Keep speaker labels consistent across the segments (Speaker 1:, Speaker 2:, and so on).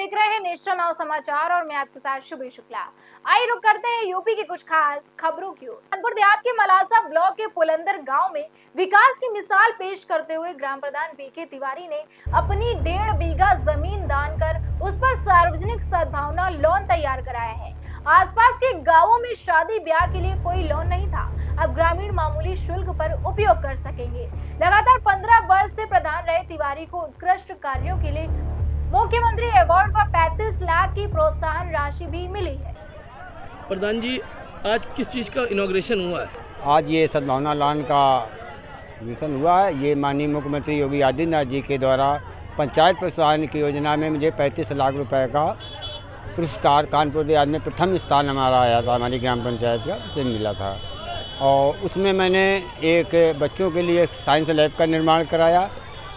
Speaker 1: देख रहे हैं नेशनल नाउ समाचार और मैं आपके साथ शुभी शुक्ला। आइए रुक करते हैं यूपी की कुछ खास खबरों की ओर। कानपुर देहात के मलासा ब्लॉक के पुलंदर गांव में विकास की मिसाल पेश करते हुए ग्राम प्रधान बीके तिवारी ने अपनी 1.5 बीघा जमीन दान कर उस पर सार्वजनिक सद्भावना लोन तैयार कराया है। आसपास के गाँवों में शादी ब्याह के लिए कोई लोन नहीं था, अब ग्रामीण मामूली शुल्क पर उपयोग कर सकेंगे। लगातार 15 वर्ष से प्रधान रहे तिवारी को उत्कृष्ट कार्यों के लिए मुख्यमंत्री अवार्ड व 35 लाख की प्रोत्साहन राशि भी मिली है।
Speaker 2: प्रधान जी, आज किस चीज़ का इनॉग्रेशन हुआ है?
Speaker 3: आज ये सद्भावना लोन का इनॉग्रेशन हुआ है। ये माननीय मुख्यमंत्री योगी आदित्यनाथ जी के द्वारा पंचायत प्रोत्साहन की योजना में मुझे 35 लाख रुपए का पुरस्कार कानपुर देहात में प्रथम स्थान हमारा आया था, हमारी ग्राम पंचायत का से मिला था। और उसमें मैंने एक बच्चों के लिए साइंस लैब का निर्माण कराया,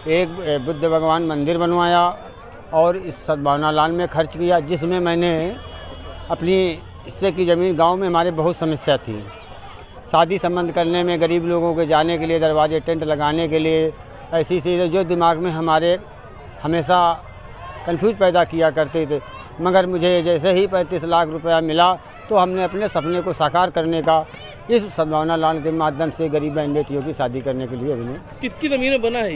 Speaker 3: एक बुद्ध भगवान मंदिर बनवाया और इस सद्भावना लोन में खर्च किया, जिसमें मैंने अपनी हिस्से की ज़मीन गांव में हमारे बहुत समस्या थी। शादी संबंध करने में गरीब लोगों के जाने के लिए दरवाजे टेंट लगाने के लिए ऐसी चीज़ें जो दिमाग में हमारे हमेशा कंफ्यूज पैदा किया करते थे, मगर मुझे जैसे ही 35 लाख रुपया मिला तो हमने अपने सपने को साकार करने का इस सद्भावना लोन के माध्यम से गरीब बहन बेटियों की शादी करने के लिए हमने।
Speaker 2: किसकी ज़मीन में बना है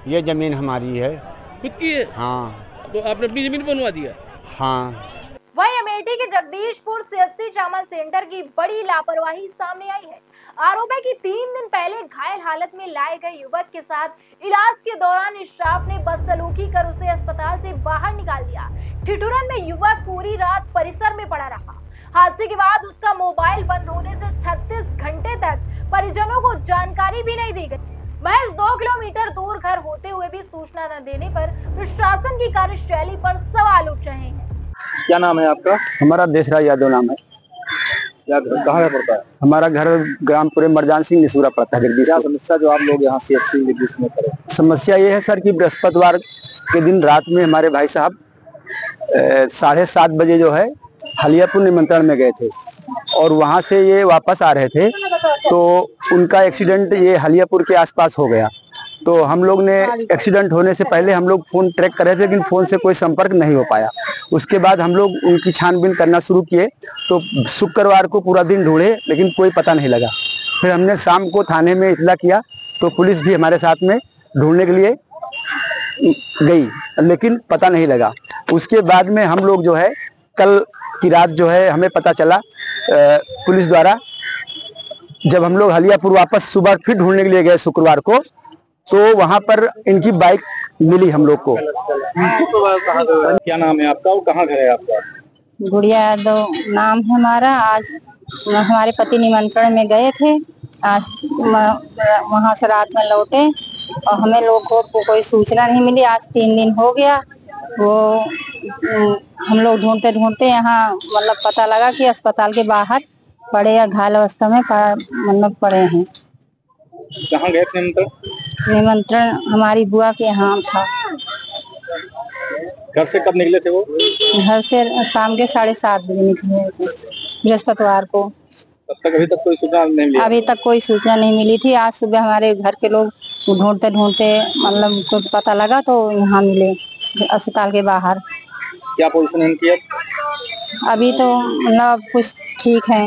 Speaker 3: ये ज़मीन हमारी है,
Speaker 2: खुद की है।
Speaker 3: हाँ।
Speaker 2: तो आपने अपनी ज़मीन बनवा दिया?
Speaker 3: हाँ।
Speaker 1: वहीं अमेठी के जगदीशपुर सीएचसी ट्रामा सेंटर की बड़ी लापरवाही सामने आई है। आरोप है कि 3 दिन पहले घायल हालत में लाए गए युवक के साथ इलाज के दौरान स्टाफ ने बदसलूकी कर उसे अस्पताल से बाहर निकाल दिया। ठिठुरन में युवक पूरी रात परिसर में पड़ा रहा। हादसे के बाद उसका मोबाइल बंद होने से 36 घंटे तक परिजनों को जानकारी भी नहीं दी गई। महज 2 किलोमीटर दूर घर होते हुए भी सूचना न देने पर प्रशासन की कार्यशैली पर सवाल उठ रहे हैं।
Speaker 4: क्या नाम है आपका?
Speaker 5: हमारा देशराज यादव नाम है।
Speaker 4: कहाँ पड़ता है?
Speaker 5: हमारा घर ग्रामपुर मरजान सिंह निसूरा पड़ता है।
Speaker 4: क्या समस्या जो आप लोग यहाँ सीएचसी में करें?
Speaker 5: समस्या ये है सर कि बृहस्पतिवार के दिन रात में हमारे भाई साहब 7:30 बजे जो है हलियापुर निमंत्रण में गए थे और वहाँ से ये वापस आ रहे थे तो उनका एक्सीडेंट ये हलियापुर के आसपास हो गया। तो हम लोग ने एक्सीडेंट होने से पहले हम लोग फ़ोन ट्रैक कर रहे थे, लेकिन फ़ोन से कोई संपर्क नहीं हो पाया। उसके बाद हम लोग उनकी छानबीन करना शुरू किए तो शुक्रवार को पूरा दिन ढूंढे, लेकिन कोई पता नहीं लगा। फिर हमने शाम को थाने में इतला किया तो पुलिस भी हमारे साथ में ढूंढने के लिए गई, लेकिन पता नहीं लगा। उसके बाद में हम लोग जो है कल की रात जो है हमें पता चला पुलिस द्वारा, जब हम लोग हलियापुर वापस सुबह फिर ढूंढने के लिए गए शुक्रवार को, तो वहां पर इनकी बाइक मिली हम लोग को।
Speaker 4: क्या नाम है आपका और कहाँ घर है आपका?
Speaker 6: गुड़िया यादव नाम है हमारा। आज हमारे पति निमंत्रण में गए थे, आज वहां से रात में लौटे और हमें लोगों को कोई सूचना नहीं मिली। आज 3 दिन हो गया। वो हम लोग ढूंढते ढूंढते यहाँ मतलब पता लगा कि अस्पताल के बाहर पड़े या घायल अवस्था में मतलब पड़े हैं।
Speaker 4: कहाँ गए थे?
Speaker 6: निमंत्रण हमारी बुआ के यहाँ था।
Speaker 4: घर से कब निकले थे वो?
Speaker 6: घर से शाम के 7:30 बजे निकले थे बृहस्पतिवार को।
Speaker 4: तब तक अभी तक कोई सूचना नहीं मिली?
Speaker 6: अभी तक कोई सूचना नहीं मिली थी। आज सुबह हमारे घर के लोग ढूंढते ढूंढते मतलब कुछ पता लगा तो यहाँ मिले अस्पताल के बाहर।
Speaker 4: क्या पोजीशन है इनकी?
Speaker 6: अभी तो मतलब कुछ ठीक है।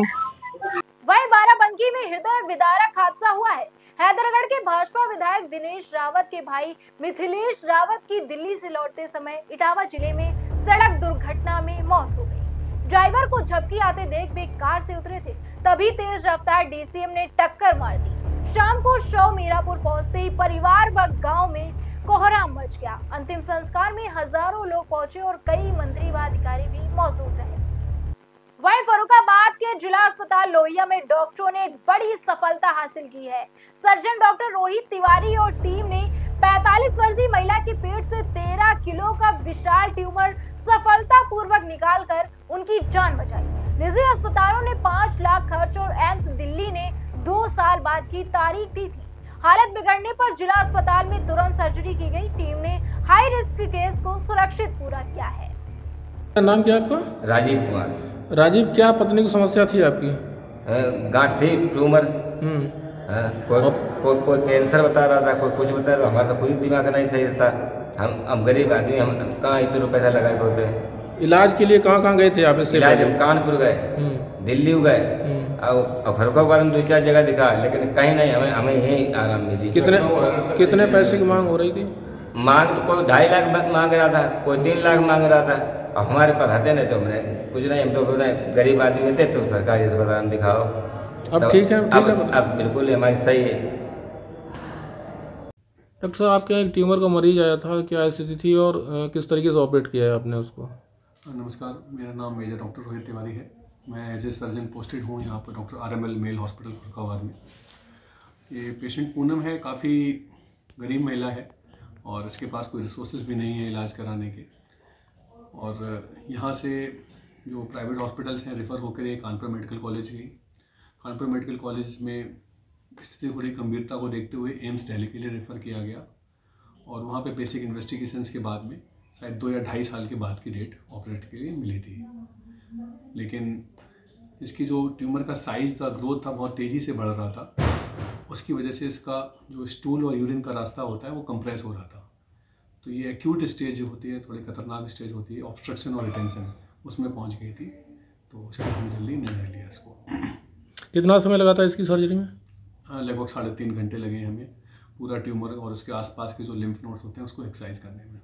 Speaker 1: वहीं बाराबंकी में हृदय विदारक हादसा हुआ है। हैदरगढ़ के भाजपा विधायक दिनेश रावत के भाई मिथिलेश रावत की दिल्ली से लौटते समय इटावा जिले में सड़क दुर्घटना में मौत हो गई। ड्राइवर को झपकी आते देख वे कार से उतरे थे, तभी तेज रफ्तार डीसीएम ने टक्कर मार दी। शाम को शव मीरापुर पहुंचते ही परिवार व गांव में कोहराम मच गया। अंतिम संस्कार में हजारों लोग पहुंचे और कई मंत्री व अधिकारी भी मौजूद रहे। वहीं फर्रुखाबाद के जिला अस्पताल लोहिया में डॉक्टरों ने एक बड़ी सफलता हासिल की है। सर्जन डॉक्टर रोहित तिवारी और टीम ने 45 वर्षीय महिला के पेट से 13 किलो का विशाल ट्यूमर सफलतापूर्वक निकालकर उनकी जान बचाई। निजी अस्पतालों ने 5 लाख खर्च और एम्स दिल्ली ने 2 साल बाद की तारीख दी थी। हालत बिगड़ने पर जिला अस्पताल में तुरंत सर्जरी की गई। टीम ने हाई रिस्क केस को सुरक्षित पूरा किया है।
Speaker 2: नाम क्या आपका?
Speaker 7: राजीव कुमार।
Speaker 2: राजीव, क्या पत्नी की समस्या थी आपकी?
Speaker 7: गांठ थी, ट्यूमर। कोई कैंसर बता रहा था, कोई कुछ बता रहा था। हमारा तो खुद दिमाग नहीं सही था। हम गरीब आदमी, हम कहाँ इतने रुपये पैसा लगाए होते।
Speaker 2: इलाज के लिए कहाँ गए थे आप? इससे
Speaker 7: इलाज हम कानपुर गए, दिल्ली गए और फरुखाबाद में 2-4 जगह दिखा, लेकिन कहीं नहीं हमें यही आराम मिली।
Speaker 2: कितने पैसे की मांग हो रही थी?
Speaker 7: मांग तो कोई 2.5 लाख मांग रहा था, कोई 3 लाख मांग रहा था। और हमारे पास आते नहीं तो हमने कुछ नहीं, हम तो गरीब आदमी थे, तो सरकारी अस्पताल में दिखाओ।
Speaker 2: अब ठीक है?
Speaker 7: अब बिल्कुल हमारी सही है।
Speaker 2: डॉक्टर साहब, आपके यहाँ एक ट्यूमर का मरीज आया था, क्या स्थिति थी और किस तरीके से ऑपरेट किया है आपने उसको?
Speaker 8: नमस्कार, मेरा नाम मेजर डॉक्टर रोहित तिवारी है। मैं एज ए सर्जन पोस्टेड हूँ यहाँ पर doctor RML male hospital Farrukhabad में। ये पेशेंट पूनम है, काफ़ी गरीब महिला है और इसके पास कोई रिसोर्सेज भी नहीं है इलाज कराने के। और यहाँ से जो प्राइवेट हॉस्पिटल्स हैं रेफ़र होकर ये कानपुर मेडिकल कॉलेज गई। कानपुर मेडिकल कॉलेज में स्थिति बड़ी गंभीरता को देखते हुए एम्स दिल्ली के लिए रेफ़र किया गया और वहाँ पे बेसिक इन्वेस्टिगेशंस के बाद में शायद 2 या 2.5 साल के बाद की डेट ऑपरेट के लिए मिली थी। लेकिन इसकी जो ट्यूमर का साइज़ था, ग्रोथ था, बहुत तेज़ी से बढ़ रहा था। उसकी वजह से इसका जो स्टूल और यूरिन का रास्ता होता है वो कंप्रेस हो रहा था। तो ये एक्यूट स्टेज जो होती है, थोड़ी खतरनाक स्टेज होती है, ऑब्स्ट्रक्शन और रिटेंशन, उसमें पहुंच गई थी। तो उसके बाद हमने जल्दी निर्णय लिया इसको।
Speaker 2: कितना समय लगा था इसकी सर्जरी में?
Speaker 8: लगभग 3.5 घंटे लगे हमें पूरा ट्यूमर और उसके आसपास के जो लिम्फ नोड्स होते हैं उसको एक्सरसाइज करने में।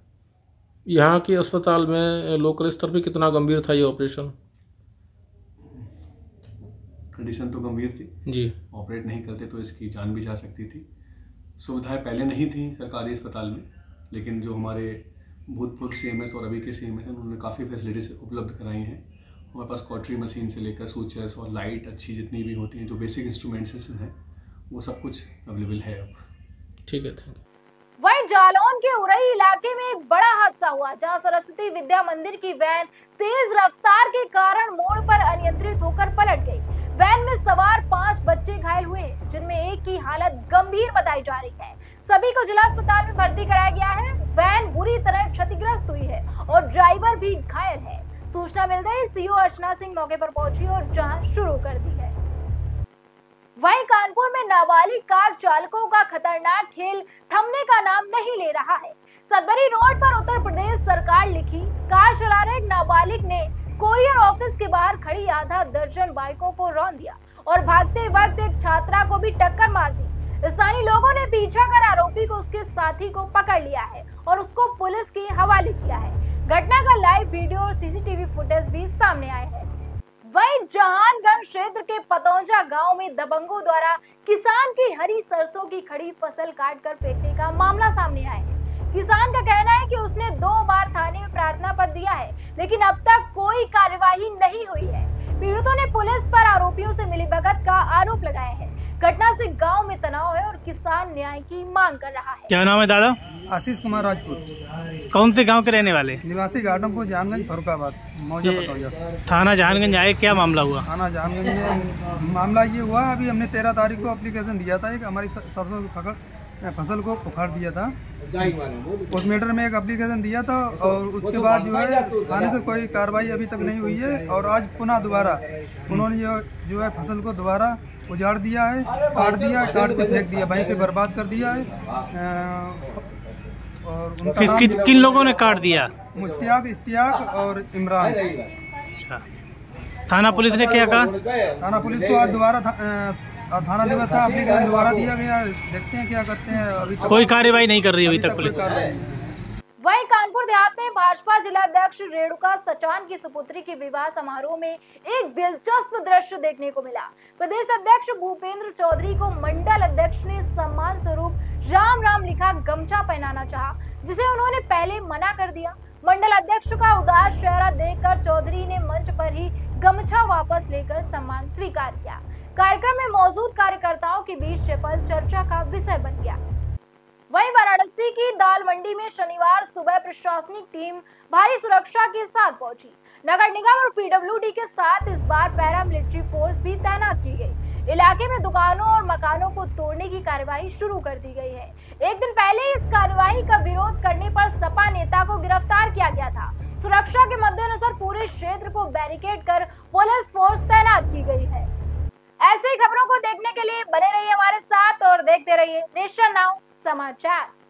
Speaker 2: यहाँ के अस्पताल में लोकल स्तर पे कितना गंभीर था ये ऑपरेशन?
Speaker 8: कंडीशन तो गंभीर थी
Speaker 2: जी।
Speaker 8: ऑपरेट नहीं करते तो इसकी जान भी जा सकती थी। सुविधाएं पहले नहीं थी सरकारी अस्पताल में, लेकिन जो हमारे भूतपूर्व CMS और अभी के CMS हैं उन्होंने काफ़ी फैसिलिटीज़ उपलब्ध कराई हैं। हमारे पास कॉटरी मशीन से लेकर सूचर्स और लाइट अच्छी जितनी भी होती हैं, जो बेसिक इंस्ट्रूमेंट्स हैं, वो सब कुछ अवेलेबल है अब।
Speaker 2: ठीक है, थैंक यू।
Speaker 1: वहीं जालौन के उरई इलाके में एक बड़ा हादसा हुआ, जहां सरस्वती विद्या मंदिर की वैन तेज रफ्तार के कारण मोड़ पर अनियंत्रित होकर पलट गई। वैन में सवार 5 बच्चे घायल हुए हैं, जिनमें एक की हालत गंभीर बताई जा रही है। सभी को जिला अस्पताल में भर्ती कराया गया है। वैन बुरी तरह क्षतिग्रस्त हुई है और ड्राइवर भी घायल है। सूचना मिलते ही CO अर्चना सिंह मौके पर पहुंची और जांच शुरू कर दी है। वहीं कानपुर में नाबालिग कार चालकों का खतरनाक खेल थमने का नाम नहीं ले रहा है। सदबरी रोड पर उत्तर प्रदेश सरकार लिखी कार चला रहे एक नाबालिग ने कोरियर ऑफिस के बाहर खड़ी आधा दर्जन बाइकों को रौंद दिया और भागते वक्त एक छात्रा को भी टक्कर मार दी। स्थानीय लोगों ने पीछा कर आरोपी को उसके साथी को पकड़ लिया है और उसको पुलिस के हवाले किया है। घटना का लाइव वीडियो और CCTV फुटेज भी सामने आए हैं। वहीं जहानगंज क्षेत्र के पतौंजा गांव में दबंगों द्वारा किसान की हरी सरसों की खड़ी फसल काटकर फेंकने का मामला सामने आया है। किसान का कहना है कि उसने 2 बार थाने में प्रार्थना पत्र दिया है, लेकिन अब तक कोई कार्यवाही नहीं हुई है। पीड़ितों ने पुलिस पर आरोपियों से मिलीभगत का आरोप लगाया है। घटना से गांव में तनाव है और किसान न्याय की मांग कर रहा है।
Speaker 9: क्या नाम है दादा?
Speaker 10: आशीष कुमार राजपूत।
Speaker 9: कौन से गांव के रहने वाले?
Speaker 10: निवासी गार्डनपुर, जहानगंज, फरुखाबाद, मौजा पतौजा।
Speaker 9: थाना जहानगंज आए, क्या मामला हुआ?
Speaker 10: थाना जहानगंज में मामला ये हुआ, अभी हमने 13 तारीख को एप्लीकेशन दिया था, एक हमारी सरसों की फसल को उखाड़ दिया था। उस मैटर में एक एप्लीकेशन दिया था और उसके बाद जो है थाने से कोई कार्रवाई अभी तक नहीं हुई है। और आज पुनः दोबारा उन्होंने जो है फसल को दोबारा उजाड़ दिया है, काट दिया है, काट के फेंक दिया, वहीं पे बर्बाद कर दिया है। और उनका
Speaker 9: किन लोगों ने काट दिया?
Speaker 10: मुश्तियाक, इश्तियाक और इमरान।
Speaker 9: अच्छा, थाना पुलिस ने क्या कहा?
Speaker 10: थाना पुलिस को आज दोबारा थाना दिवस था, एप्लीकेशन दोबारा दिया गया, देखते हैं क्या करते हैं। अभी
Speaker 9: कोई कार्रवाई नहीं कर रही अभी तक पुलिस।
Speaker 1: वहीं कानपुर देहात में भाजपा जिला अध्यक्ष रेणुका सचान की सुपुत्री के विवाह समारोह में एक दिलचस्प दृश्य देखने को मिला। प्रदेश अध्यक्ष भूपेंद्र चौधरी को मंडल अध्यक्ष ने सम्मान स्वरूप राम राम लिखा गमछा पहनाना चाहा, जिसे उन्होंने पहले मना कर दिया। मंडल अध्यक्ष का उदास चेहरा देखकर चौधरी ने मंच पर ही गमछा वापस लेकर सम्मान स्वीकार किया। कार्यक्रम में मौजूद कार्यकर्ताओं के बीच चहल चर्चा का विषय बन गया। वहीं वाराणसी की दाल मंडी में शनिवार सुबह प्रशासनिक टीम भारी सुरक्षा के साथ पहुंची। नगर निगम और PWD के साथ इस बार पैरामिलिट्री फोर्स भी तैनात की गई। इलाके में दुकानों और मकानों को तोड़ने की कार्यवाही शुरू कर दी गई है। एक दिन पहले इस कार्यवाही का विरोध करने पर सपा नेता को गिरफ्तार किया गया था। सुरक्षा के मद्देनजर पूरे क्षेत्र को बैरिकेड कर पुलिस फोर्स तैनात की गई है। ऐसी खबरों को देखने के लिए बने रहिए हमारे साथ। देखते रहिए नेशन नाउ समाचार।